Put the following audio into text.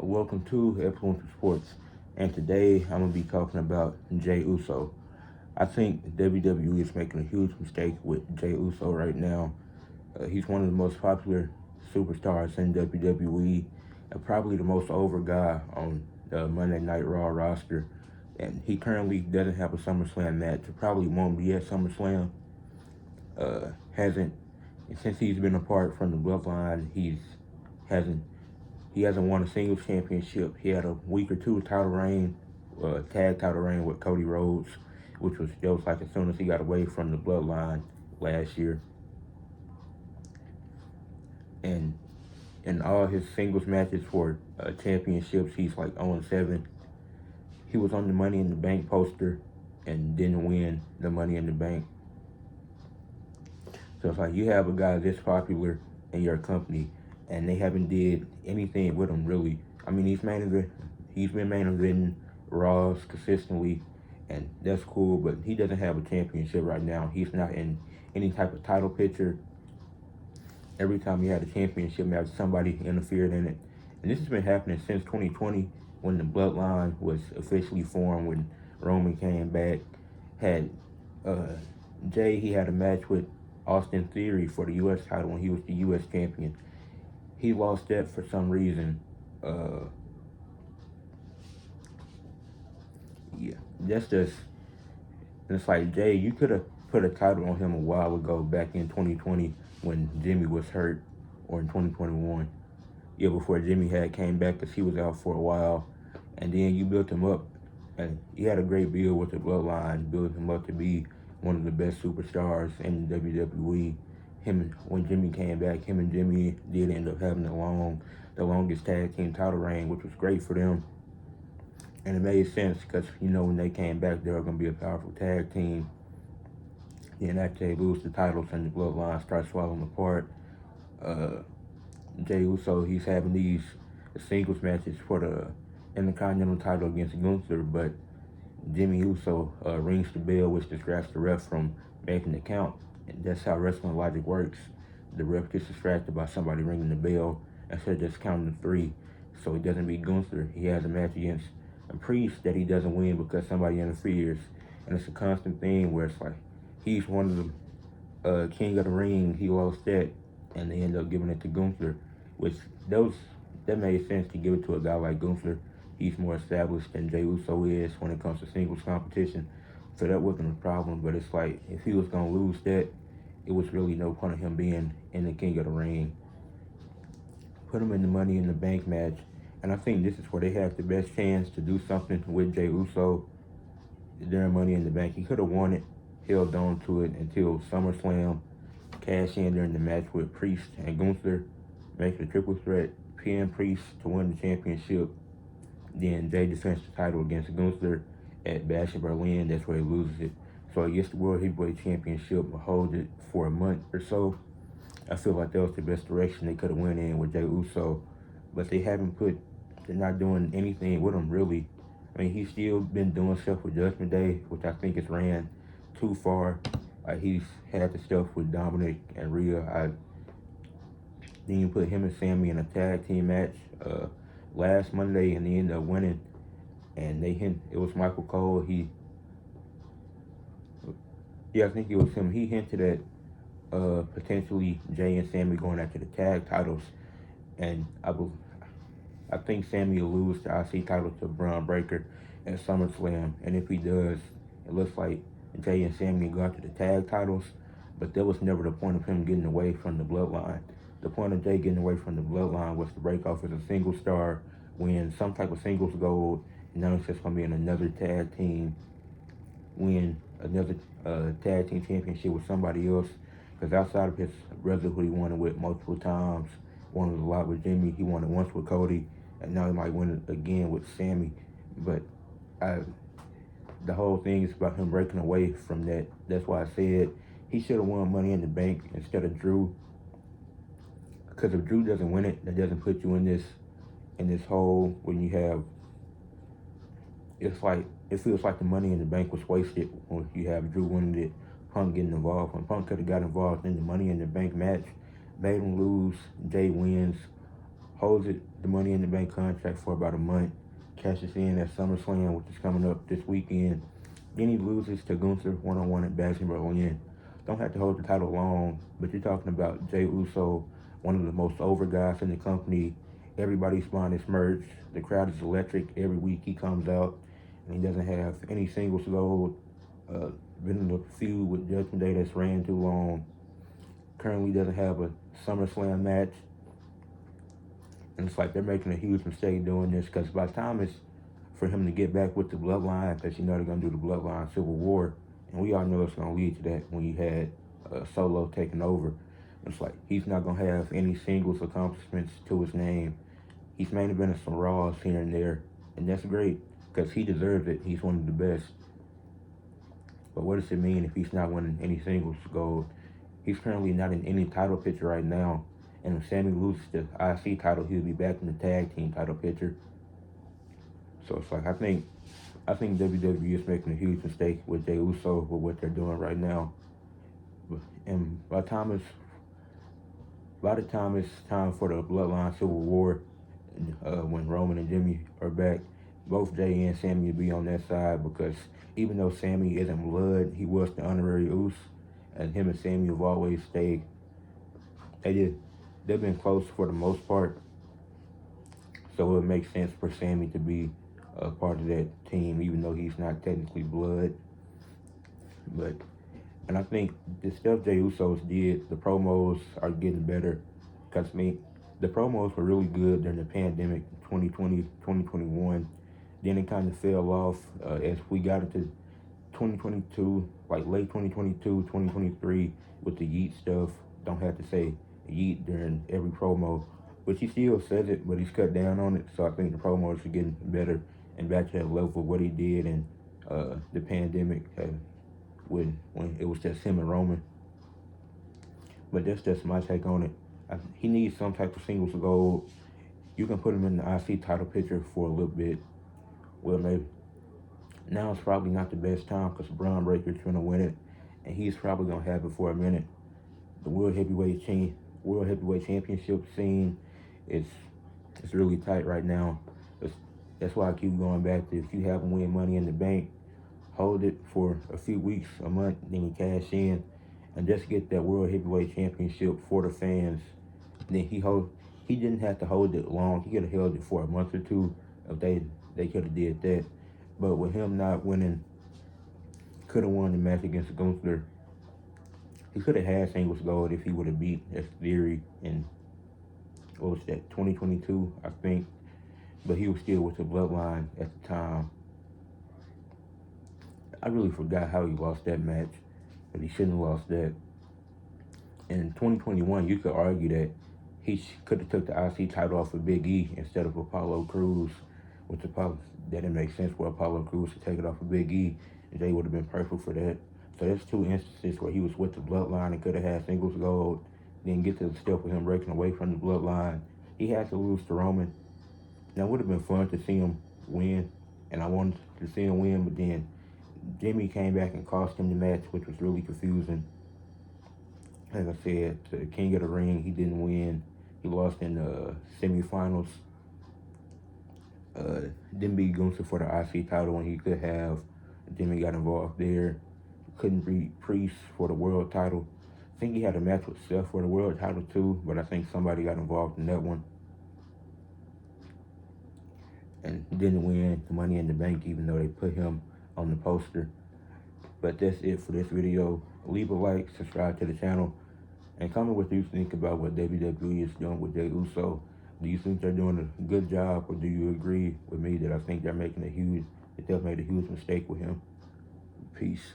Welcome to Influential Sports, and today I'm gonna be talking about Jey Uso. I think WWE is making a huge mistake with Jey Uso right now. He's one of the most popular superstars in WWE, and probably the most over guy on the Monday Night Raw roster. And he currently doesn't have a SummerSlam match. Probably won't be at SummerSlam. Hasn't since he's been apart from the Bloodline. Hasn't He hasn't won a singles championship. He had a week or two title reign, tag title reign with Cody Rhodes, which was just like as soon as he got away from the Bloodline last year. And in all his singles matches for championships, he's like 0-7. He was on the Money in the Bank poster and didn't win the Money in the Bank. So it's like you have a guy this popular in your company, and they haven't did anything with him really. I mean, he's been main eventing Raws consistently, and that's cool. But he doesn't have a championship right now. He's not in any type of title picture. Every time he had a championship match, somebody interfered in it, and this has been happening since 2020 when the Bloodline was officially formed. When Roman came back, had uh, Jey, he had a match with Austin Theory for the U.S. title when he was the U.S. champion. He lost that for some reason. Yeah, that's just. It's like Jey, you could have put a title on him a while ago, back in 2020 when Jimmy was hurt, or in 2021. Yeah, before Jimmy had came back because he was out for a while, and then you built him up, and he had a great build with the Bloodline, built him up to be one of the best superstars in WWE. When Jimmy came back, him and Jimmy did end up having the longest tag team title reign, which was great for them. And it made sense because, when they came back, they were going to be a powerful tag team. Then after they lose the titles and the Bloodline starts falling apart, Jey Uso, he's having these singles matches for the Intercontinental title against Gunther, but Jimmy Uso rings the bell, which distracts the ref from making the count. And that's how wrestling logic works. The ref gets distracted by somebody ringing the bell instead of just counting to three. So he doesn't beat Gunther. He has a match against a Priest that he doesn't win because somebody interferes. And it's a constant thing where it's like he's one of the King of the Ring. He lost that, and they end up giving it to Gunther, which that made sense to give it to a guy like Gunther. He's more established than Jey Uso is when it comes to singles competition. So that wasn't a problem, but it's like if he was going to lose that, it was really no point of him being in the King of the Ring. Put him in the Money in the Bank match, and I think this is where they have the best chance to do something with Jey Uso during Money in the Bank. He could have won it, held on to it until SummerSlam, cash in during the match with Priest and Gunther, make it a triple threat, pin Priest to win the championship. Then Jey defends the title against Gunther at Bash in Berlin. That's where he loses it. So he gets the World Heavyweight Championship, but holds it for a month or so. I feel like that was the best direction they could have went in with Jey Uso. But they're not doing anything with him really. I mean, he's still been doing stuff with Judgment Day, which I think has ran too far. He's had the stuff with Dominic and Rhea. Then you put him and Sammy in a tag team match last Monday, and they ended up winning. And it was Michael Cole. I think it was him. He hinted at potentially Jey and Sammy going after the tag titles, and I think Sammy will lose the IC title to Braun Breaker at SummerSlam. And if he does, it looks like Jey and Sammy go after the tag titles. But that was never the point of him getting away from the Bloodline. The point of Jey getting away from the Bloodline was to break off as a single star, win some type of singles gold, and now it's just going to be in another tag team, win another tag team championship with somebody else. Because outside of his brother, who he won it with multiple times, won it a lot with Jimmy, he won it once with Cody, and now he might win it again with Sammy. But the whole thing is about him breaking away from that. That's why I said he should have won Money in the Bank instead of Drew. Because if Drew doesn't win it, that doesn't put you in this hole when you have. It feels like the Money in the Bank was wasted when you have Drew winning it, Punk getting involved. When Punk could have got involved in the Money in the Bank match, made him lose, Jey wins, holds the Money in the Bank contract for about a month, cashes in at SummerSlam, which is coming up this weekend. Then he loses to Gunther one-on-one at Bash in Berlin. Don't have to hold the title long, but you're talking about Jey Uso, one of the most over guys in the company. Everybody's buying his merch. The crowd is electric. Every week he comes out, and he doesn't have any singles gold. Been in a feud with Judgment Day that's ran too long. Currently doesn't have a SummerSlam match. And it's like they're making a huge mistake doing this, because by the time it's for him to get back with the Bloodline, because you know they're going to do the Bloodline Civil War, and we all know it's going to lead to that when you had Solo taking over. It's like he's not going to have any singles accomplishments to his name. He's main evented some Raws here and there, and that's great, because he deserves it. He's one of the best. But what does it mean if he's not winning any singles gold? He's currently not in any title picture right now. And if Sammy loses the IC title, he'll be back in the tag team title picture. So it's like I think WWE is making a huge mistake with Jey Uso with what they're doing right now. And by the time it's time for the Bloodline Civil War, when Roman and Jimmy are back, both Jey and Sammy will be on that side, because even though Sammy isn't blood, he was the honorary Uso, and him and Sammy have always stayed. They've been close for the most part, so it makes sense for Sammy to be a part of that team, even though he's not technically blood. And I think the stuff Jey Usos did, the promos are getting better, because the promos were really good during the pandemic, 2020, 2021. Then it kind of fell off as we got into 2022, like late 2022, 2023, with the Yeet stuff. Don't have to say Yeet during every promo, but he still says it, but he's cut down on it. So I think the promos are getting better and back to that level of what he did in the pandemic when it was just him and Roman. But that's just my take on it. He needs some type of singles gold. You can put him in the IC title picture for a little bit. Well, maybe now it's probably not the best time, because Braun Breaker's going to win it, and he's probably going to have it for a minute. The World Heavyweight Championship scene is really tight right now. That's why I keep going back to, if you haven't won Money in the Bank, hold it for a few weeks, a month, then you cash in, and just get that World Heavyweight Championship for the fans. And then he didn't have to hold it long. He could have held it for a month or two if they could have did that. But with him not winning, could have won the match against Gunther. He could have had singles gold if he would have beat Theory in, what was that, 2022, I think. But he was still with the Bloodline at the time. I really forgot how he lost that match, but he shouldn't have lost that. In 2021, you could argue that he could have took the IC title off of Big E instead of Apollo Crews, which that didn't make sense for Apollo Crews to take it off of Big E, and they would have been perfect for that. So that's two instances where he was with the Bloodline and could have had singles gold, then get to the step with him breaking away from the Bloodline. He had to lose to Roman. Now, it would have been fun to see him win, and I wanted to see him win, but then Jimmy came back and cost him the match, which was really confusing. Like I said, the King of the Ring, he didn't win. He lost in the semifinals. Didn't beat Gunther for the IC title when he could have. Jimmy got involved there. Couldn't beat Priest for the world title. I think he had a match with Seth for the world title too, but I think somebody got involved in that one. And didn't win the Money in the Bank, even though they put him on the poster. But that's it for this video. Leave a like, subscribe to the channel, and comment what you think about what WWE is doing with Jey Uso. Do you think they're doing a good job, or do you agree with me that I think they've made a huge mistake with him? Peace.